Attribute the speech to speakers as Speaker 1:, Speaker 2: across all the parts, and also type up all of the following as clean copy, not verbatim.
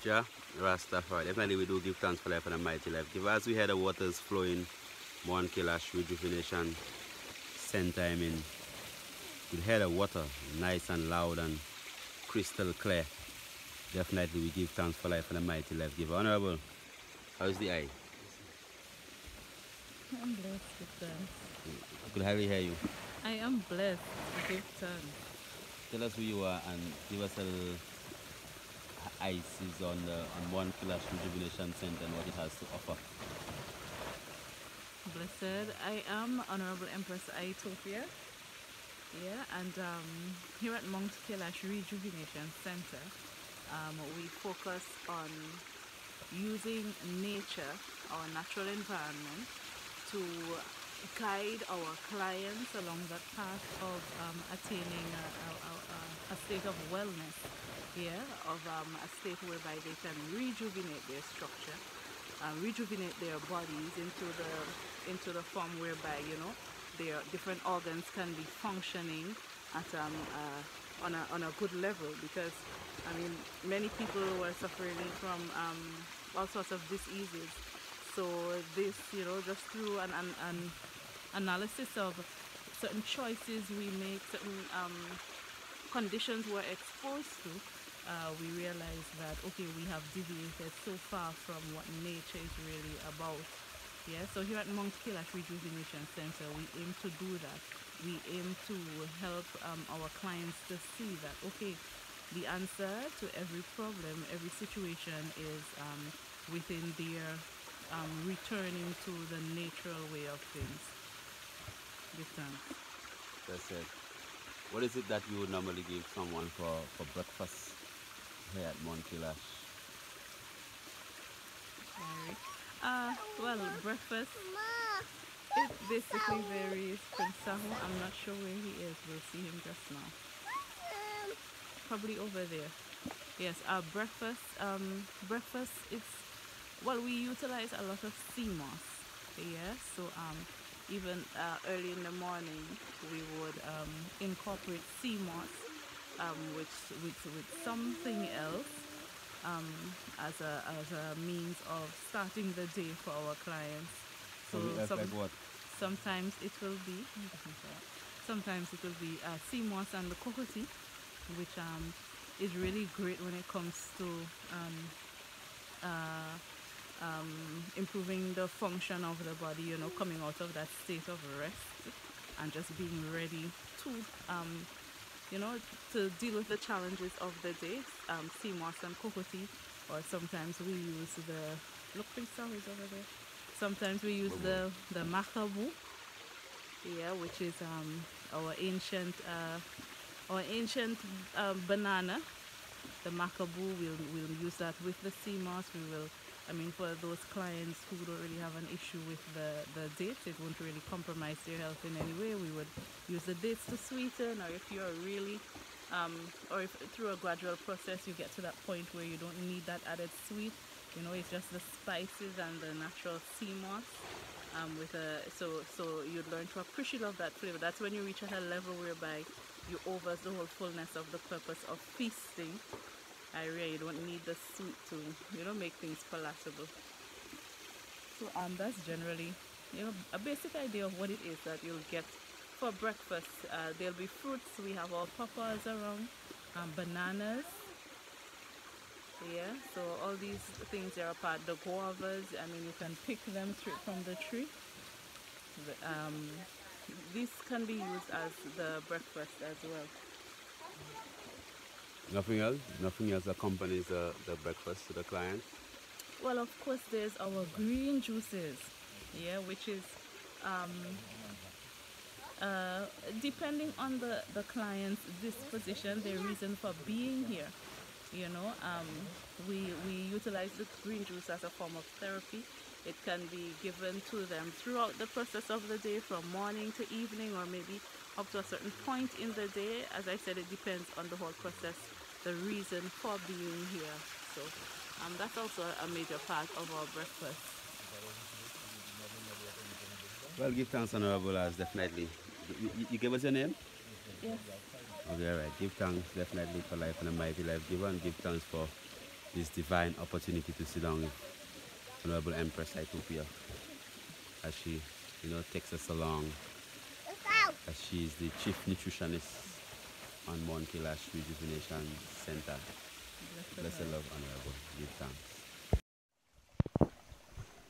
Speaker 1: Jah, Rastafari. Definitely we do give thanks for life and a mighty life. Give as we hear the waters flowing, Mount Kailash Rejuvenation Center, I mean, we hear the water nice and loud and crystal clear. Definitely we give thanks for life and a mighty life. Give Honorable, how's the eye?
Speaker 2: I'm blessed with thanks.
Speaker 1: I could hardly hear you.
Speaker 2: I am blessed to give thanks.
Speaker 1: Tell us who you are and give us a little ices on the on Mount Kailash Rejuvenation Center and what it has to offer.
Speaker 2: Blessed. I am Honorable Empress Aethiopia. Yeah, and here at Mount Kailash Rejuvenation Center, we focus on using nature, our natural environment, to guide our clients along that path of attaining a state of wellness, yeah, of a state whereby they can rejuvenate their structure, rejuvenate their bodies into the form whereby their different organs can be functioning at on a good level, because I mean many people were suffering from all sorts of diseases. So this, just through an analysis of certain choices we make, certain conditions we're exposed to, we realize that okay, we have deviated so far from what nature is really about. Yeah, so here at Mount Kailash Rejuvenation Center, we aim to do that. We aim to help our clients to see that, okay, the answer to every problem, every situation is within their returning to the natural way of things. Give thanks.
Speaker 1: That's it. What is it that you would normally give someone for breakfast here at Mount Kailash?
Speaker 2: Well, breakfast, it basically varies. Prince Saho, I'm not sure where he is. We'll see him just now. Probably over there. Yes, breakfast, we utilize a lot of sea moss. Yeah, so even early in the morning, we would incorporate sea moss with something else as a means of starting the day for our clients. So
Speaker 1: like what?
Speaker 2: Sometimes it will be sea moss and the cocoa tea, which is really great when it comes to improving the function of the body, coming out of that state of rest and just being ready to to deal with the challenges of the day. Sea moss and cocoa tea, or sometimes we use look, Prince Sal is over there. Sometimes we use the makabu, yeah, which is our ancient banana. The makabu, we'll use that with the sea moss. For those clients who don't really have an issue with the dates, it won't really compromise their health in any way. We would use the dates to sweeten, or if you're really, or if through a gradual process you get to that point where you don't need that added sweet, it's just the spices and the natural sea moss. So you'd learn to appreciate that flavor. That's when you reach at a level whereby you over the whole fullness of the purpose of feasting. You don't need the sweet to make things palatable. So that's generally a basic idea of what it is that you'll get for breakfast. There'll be fruits. We have our papas around, bananas. Yeah, so all these things are a part. The guavas, you can pick them straight from the tree. This can be used as the breakfast as well.
Speaker 1: Nothing else? Nothing else accompanies the breakfast to the client?
Speaker 2: Well, of course, there's our green juices, yeah, which is depending on the client's disposition, their reason for being here. We utilize the green juice as a form of therapy. It can be given to them throughout the process of the day, from morning to evening, or maybe up to a certain point in the day. As I said, it depends on the whole process, the reason for being here. So that's also a major part of our breakfast.
Speaker 1: Well, give thanks, Honorable, as definitely. You gave us your name?
Speaker 2: Yes.
Speaker 1: Okay, all right. Give thanks definitely for life and a mighty life giver, and give thanks for this divine opportunity to sit down with Honorable Empress Ethiopia as she, takes us along, as she is the chief nutritionist on Mount Kailash Rejuvenation Center. Blessed love, Honorable. Give thanks.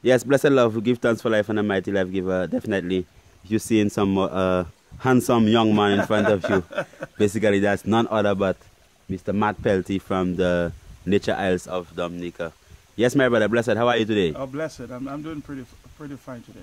Speaker 1: Yes, blessed love. We give thanks for life and a mighty life giver. Definitely, if you're seeing some handsome young man in front of you, basically that's none other but Mr. Matt Pelty from the Nature Isles of Dominica. Yes, my brother, blessed. How are you today?
Speaker 3: Oh, blessed. I'm doing pretty fine today.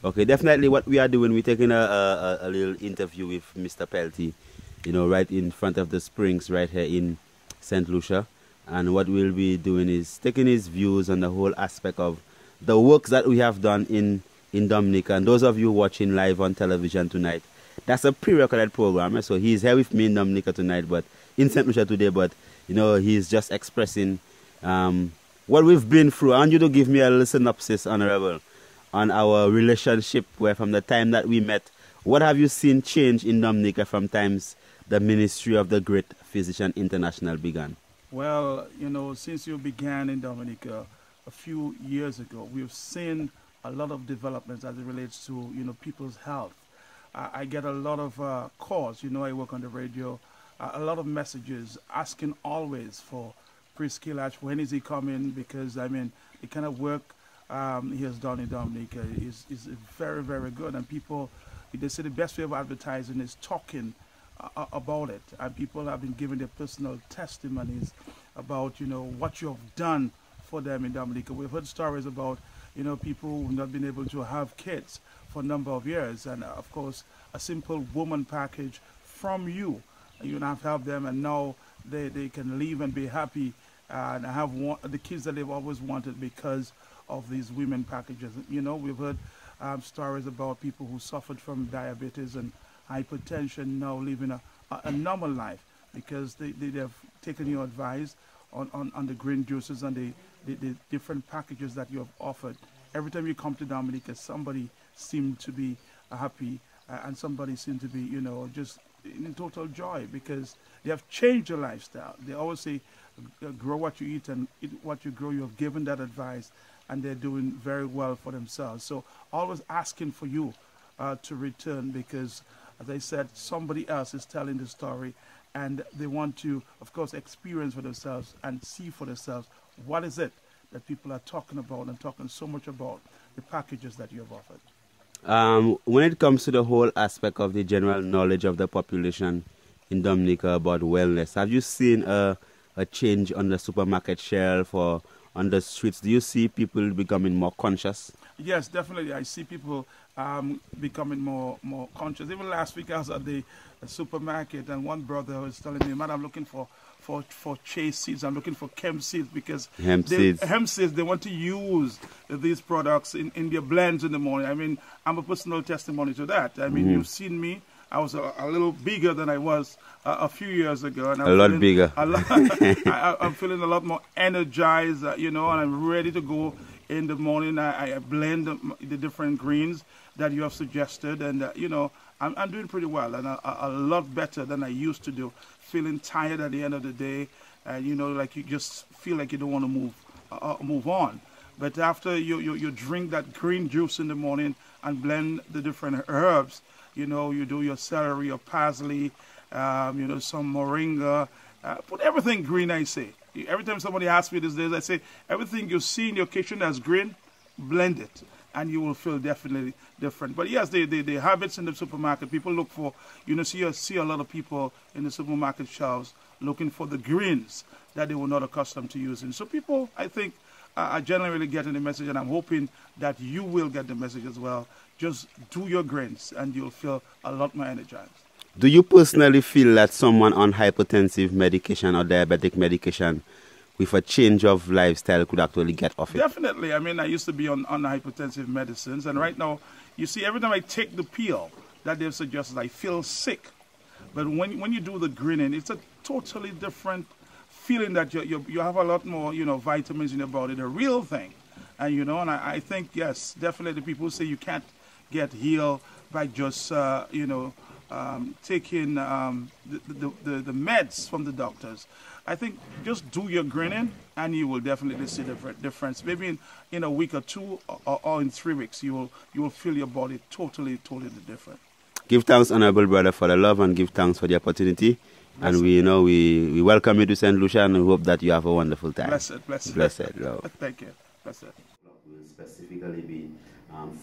Speaker 1: Okay, definitely what we are doing, we're taking a little interview with Mr. Pelty, right in front of the springs right here in St. Lucia. And what we'll be doing is taking his views on the whole aspect of the works that we have done in Dominica. And those of you watching live on television tonight, that's a pre-recorded program. So he's here with me in Dominica tonight, but in St. Lucia today. But, he's just expressing what we've been through. I want you to give me a little synopsis, Honorable, on our relationship where from the time that we met, what have you seen change in Dominica from times the Ministry of the Great Physician International began?
Speaker 3: Well, since you began in Dominica a few years ago, we've seen a lot of developments as it relates to, people's health. I get a lot of calls, I work on the radio, a lot of messages asking always for Priest Kailash, when is he coming? Because, the kind of work he has done in Dominica is very, very good. And people, they say the best way of advertising is talking about it, and people have been giving their personal testimonies about what you have done for them in Dominica. We've heard stories about people who have not been able to have kids for a number of years, and of course a simple woman package from you have helped them, and now they can live and be happy and have the kids that they've always wanted because of these women packages. We've heard stories about people who suffered from diabetes and hypertension now living a normal life because they have taken your advice on the green juices and the different packages that you have offered. Every time you come to Dominica, somebody seemed to be happy and somebody seemed to be, just in total joy because they have changed their lifestyle. They always say, grow what you eat and eat what you grow. You have given that advice and they're doing very well for themselves. So always asking for you to return because, as I said, somebody else is telling the story and they want to, of course, experience for themselves and see for themselves what is it that people are talking about and talking so much about the packages that you have offered.
Speaker 1: When it comes to the whole aspect of the general knowledge of the population in Dominica about wellness, have you seen a change on the supermarket shelf or on the streets? Do you see people becoming more conscious?
Speaker 3: Yes, definitely. I see people becoming more conscious. Even last week I was at the supermarket and one brother was telling me, man, I'm looking for chase seeds. I'm looking for hemp seeds because hemp seeds, they want to use these products in their blends in the morning. I'm a personal testimony to that. You've seen me. I was a little bigger than I was a few years ago. And I'm feeling a lot more energized, and I'm ready to go in the morning. I blend the different greens that you have suggested, and I'm doing pretty well and a lot better than I used to do. Feeling tired at the end of the day, and like you just feel like you don't want to move on. But after you drink that green juice in the morning and blend the different herbs, you do your celery, your parsley, some moringa, put everything green, I say. Every time somebody asks me these days, I say, everything you see in your kitchen that's green, blend it, and you will feel definitely different. But yes, the habits in the supermarket, people look for, see a lot of people in the supermarket shelves looking for the greens that they were not accustomed to using. So people, I think, are generally getting the message, and I'm hoping that you will get the message as well. Just do your greens, and you'll feel a lot more energized.
Speaker 1: Do you personally feel that someone on hypertensive medication or diabetic medication with a change of lifestyle could actually get off it?
Speaker 3: Definitely. I used to be on hypertensive medicines, and right now, you see, every time I take the pill that they've suggested, I feel sick. But when you do the greening, it's a totally different feeling that you have a lot more, vitamins in your body, the real thing. And, and I think, yes, definitely people say you can't get healed by just, taking the meds from the doctors. I think just do your grading and you will definitely see the difference. Maybe in a week or two or in 3 weeks, you will feel your body totally different.
Speaker 1: Give thanks, honorable brother, for the love, and give thanks for the opportunity. Blessed. And we welcome you to St. Lucia, and we hope that you have a wonderful time. Blessed, love.
Speaker 3: Thank you. Blessed.
Speaker 1: We'll specifically be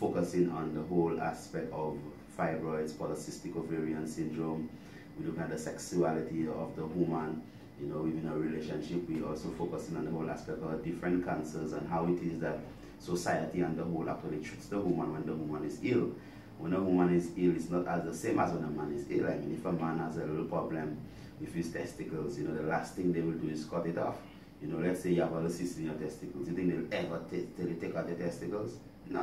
Speaker 1: focusing on the whole aspect of fibroids, polycystic ovarian syndrome. We look at the sexuality of the woman, within a relationship. We also focusing on the whole aspect of different cancers and how it is that society and the whole actually treats the woman when the woman is ill. When a woman is ill, it's not as the same as when a man is ill. I mean, if a man has a little problem with his testicles, the last thing they will do is cut it off. Let's say you have a cyst in your testicles. You think they'll ever tell you take out your testicles? No,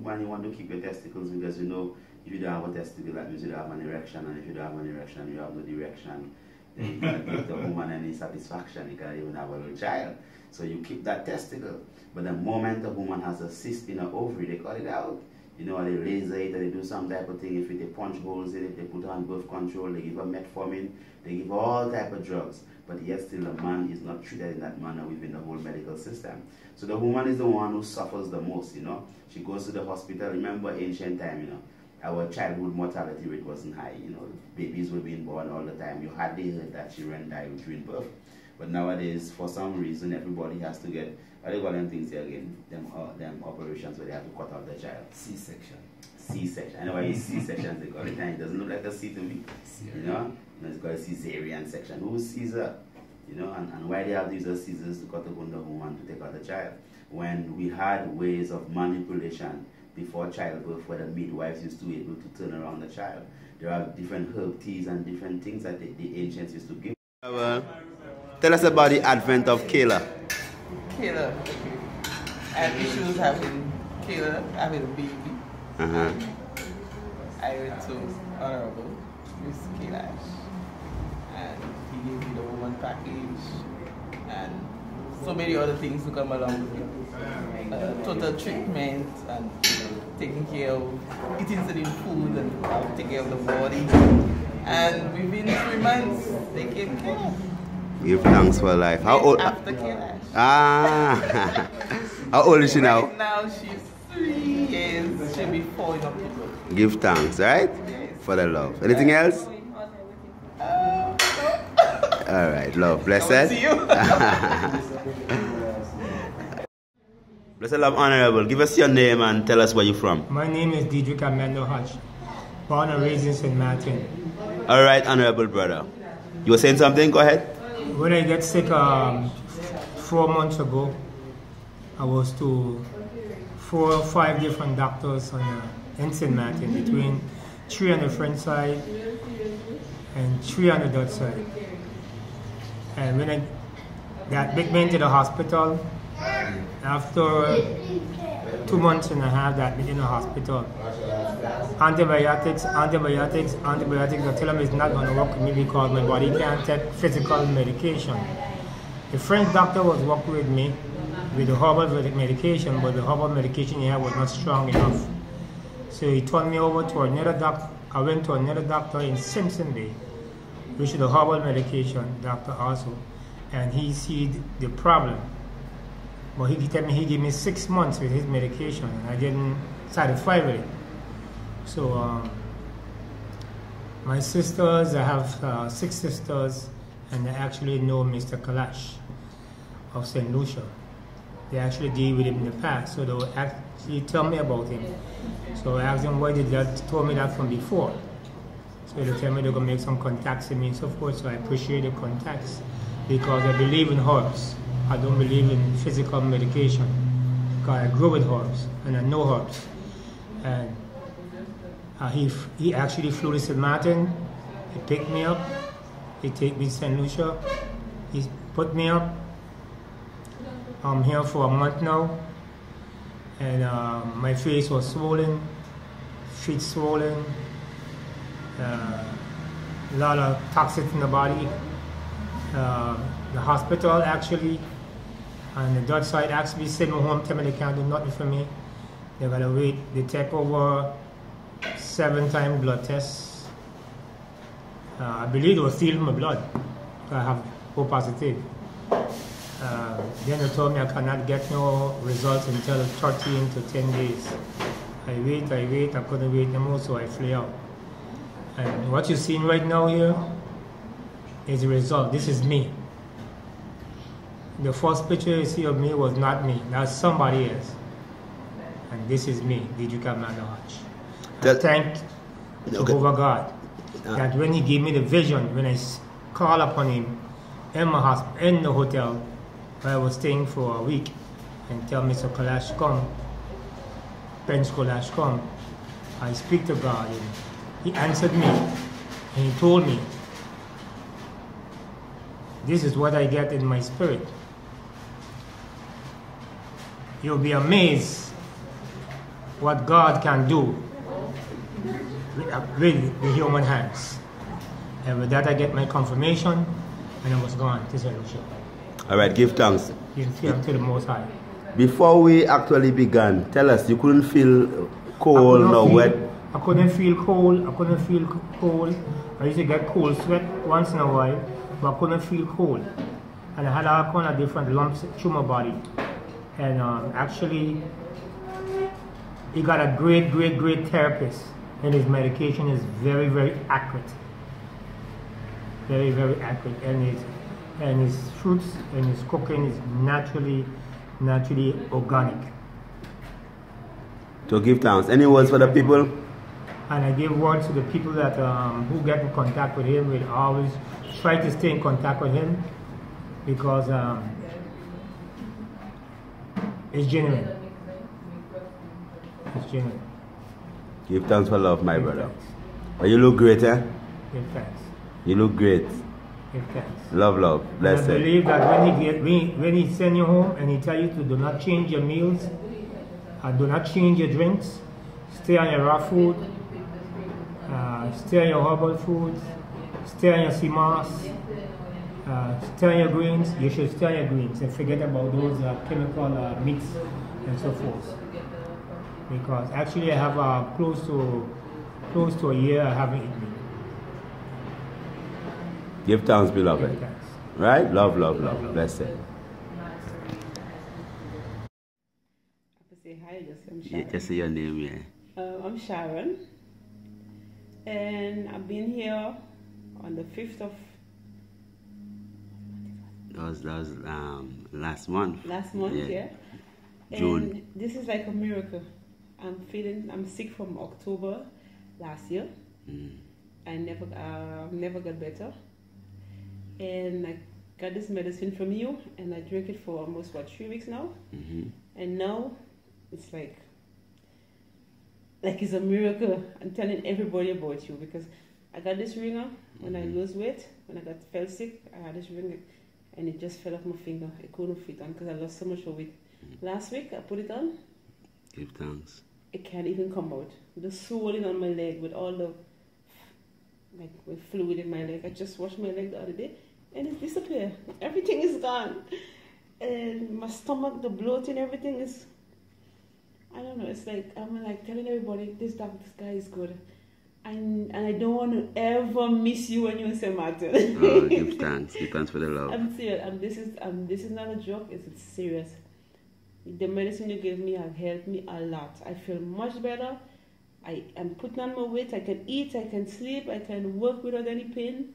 Speaker 1: when you want to keep your testicles, because if you don't have a testicle, that means you don't have an erection, and if you don't have an erection, you have no direction. Then you can't give the woman any satisfaction. You can't even have a little child. So you keep that testicle. But the moment the woman has a cyst in her ovary, they cut it out. They laser it, or they do some type of thing. If they punch holes in it, they put on birth control, they give her metformin, they give all type of drugs. But yet still the man is not treated in that manner within the whole medical system. So the woman is the one who suffers the most, She goes to the hospital. Remember ancient time, our childhood mortality rate wasn't high, Babies were being born all the time. You hardly heard that children die during birth. But nowadays, for some reason, everybody has to get, what do you call them things here again? Them operations where they have to cut off the child.
Speaker 4: C-section.
Speaker 1: C-section. I know why it's C-sections they call it. It doesn't look like a C to me. It's called a cesarean section. Who's Caesar? And why they have these scissors to cut upon the woman to take out the child? When we had ways of manipulation before childbirth, where the midwives used to be able to turn around the child. There are different herb teas and different things that the ancients used to give. Tell us about the advent of Kailash.
Speaker 4: Kailash. I had issues having Kailash, having a baby. I went to Honorable Miss Kailash, and he gave me the woman package and so many other things to come along with it. Total treatment and taking care of eating certain food and taking care of the body. And within 3 months, they gave Kailash.
Speaker 1: Give thanks for life. How old?
Speaker 4: After Kailash.
Speaker 1: How old is she now?
Speaker 4: Right now she's 3 years. She'll be 4 in October.
Speaker 1: Give thanks, right?
Speaker 4: Yes.
Speaker 1: For the love. Anything else? All right, love. Blessed.
Speaker 4: See you.
Speaker 1: Blessed love, honorable. Give us your name and tell us where you're from.
Speaker 5: My name is Diedrich Amendo Hodge, born and raised in St. Martin.
Speaker 1: All right, honorable brother. You were saying something? Go ahead.
Speaker 5: When I got sick 4 months ago, I was to 4 or 5 different doctors in St. Martin, between 3 on the front side and 3 on the Dutch side. And when I got me into the hospital, after 2 months and a half that in the hospital, antibiotics, they tell them it's not going to work with me because my body can't take physical medication. The French doctor was working with me with the herbal medication, but the herbal medication he had was not strong enough. So he turned me over to another doctor. I went to another doctor in Simpson Bay, which is the herbal medication doctor also, and he see the problem. But he told me he gave me 6 months with his medication, and I didn't satisfy with it. So my sisters, I have 6 sisters, and they actually know Mr. Kailash of St. Lucia. They actually deal with him in the past, so they will actually tell me about him. So I asked them why they told me that from before. So they tell me they're going to make some contacts with me and so forth, so I appreciate the contacts because I believe in herbs. I don't believe in physical medication because I grew with herbs and I know herbs. And he actually flew to St. Martin, he picked me up, he took me to St. Lucia, he put me up. I'm here for a month now, and my face was swollen, feet swollen, a lot of toxins in the body. The hospital actually, and the Dutch side actually sent me home, tell me they can't do nothing for me. They gotta wait. They take over 7 times blood tests. I believe they were stealing my blood. I have O positive. Then they told me I cannot get no results until 13 to 10 days. I wait, I couldn't wait no more, so I flew out. And what you're seeing right now here is the result. This is me. The first picture you see of me was not me, that's somebody else. And this is me, Didrika Manawach. I thank Jehovah God that when he gave me the vision, when I called upon him in my hospital, in the hotel where I was staying for a week, and tell Mr. Kailash come, Prince Kailash come, I speak to God, and he answered me, and he told me, this is what I get in my spirit. You'll be amazed what God can do with the human hands. And with that I get my confirmation, and I was gone to St. Lucia.
Speaker 1: Alright, give thanks.
Speaker 5: Give thanks to the Most High.
Speaker 1: Before we actually began, tell us, you couldn't feel cold or wet?
Speaker 5: I couldn't feel cold. I used to get cold sweat once in a while, but I couldn't feel cold. And I had all kind of different lumps through my body. And actually, he got a great therapist, and his medication is very, very accurate. Very, very accurate. And his fruits and his cooking is naturally organic.
Speaker 1: So give thanks. Any words for the people?
Speaker 5: And I give words to the people that who get in contact with him. We always try to stay in contact with him because it's genuine. It's genuine.
Speaker 1: Give thanks for love, my brother. Oh, you look great, eh?
Speaker 5: Give thanks.
Speaker 1: You look great.
Speaker 5: Give thanks.
Speaker 1: Love. Blessed.
Speaker 5: I believe that when he send you home and he tell you to do not change your meals, do not change your drinks, stay on your raw food, stay on your herbal foods, stay on your CMOS, stay on your greens. You should stay on your greens and forget about those chemical meats and so forth. Because actually I have close to a year I haven't eaten.
Speaker 1: Give thanks, beloved.
Speaker 5: Give thanks.
Speaker 1: Right? Love. Blessed.
Speaker 6: Say hi, I'm Sharon.
Speaker 1: Yeah, just say your name, yeah.
Speaker 6: I'm Sharon, and I've been here on the 5th of...
Speaker 1: That was last month.
Speaker 6: Last month, yeah.
Speaker 1: June.
Speaker 6: And this is like a miracle. I'm sick from October last year. I never got better. And I got this medicine from you, and I drink it for almost 3 weeks now. And now it's like it's a miracle. I'm telling everybody about you because I got this ringer when I lose weight. When I fell sick, I had this ringer, and it just fell off my finger. I couldn't fit on because I lost so much weight. Last week I put it on.
Speaker 1: Give thanks.
Speaker 6: It can't even come out. The swelling on my leg with all the with fluid in my leg. I just washed my leg the other day, and it disappeared. Everything is gone, and my stomach, the bloating, everything is. I don't know. It's like I'm telling everybody this guy is good, and I don't want to ever miss you when you're in St. Martin.
Speaker 1: Oh, give thanks. Give thanks for the love.
Speaker 6: I'm serious. This is not a joke. It's serious. The medicine you gave me have helped me a lot. I feel much better. I am putting on my weight. I can eat. I can sleep. I can work without any pain.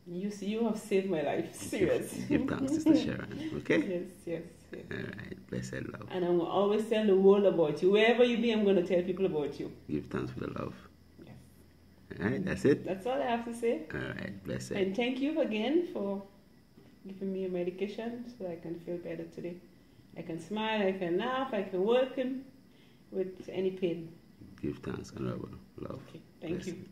Speaker 6: You have saved my life. Serious.
Speaker 1: Give thanks, Sister Sharon. Okay?
Speaker 6: Yes.
Speaker 1: Alright, blessed love.
Speaker 6: And I'm going to always tell the world about you. Wherever you be, I'm going to tell people about you.
Speaker 1: Give thanks for the love.
Speaker 6: Yes.
Speaker 1: Alright, that's it?
Speaker 6: That's all I have to say.
Speaker 1: Alright, blessed.
Speaker 6: And thank you again for giving me a medication so I can feel better today. I can smile, I can laugh, I can work with any pain.
Speaker 1: Give thanks, honorable love.
Speaker 6: Okay, thank you.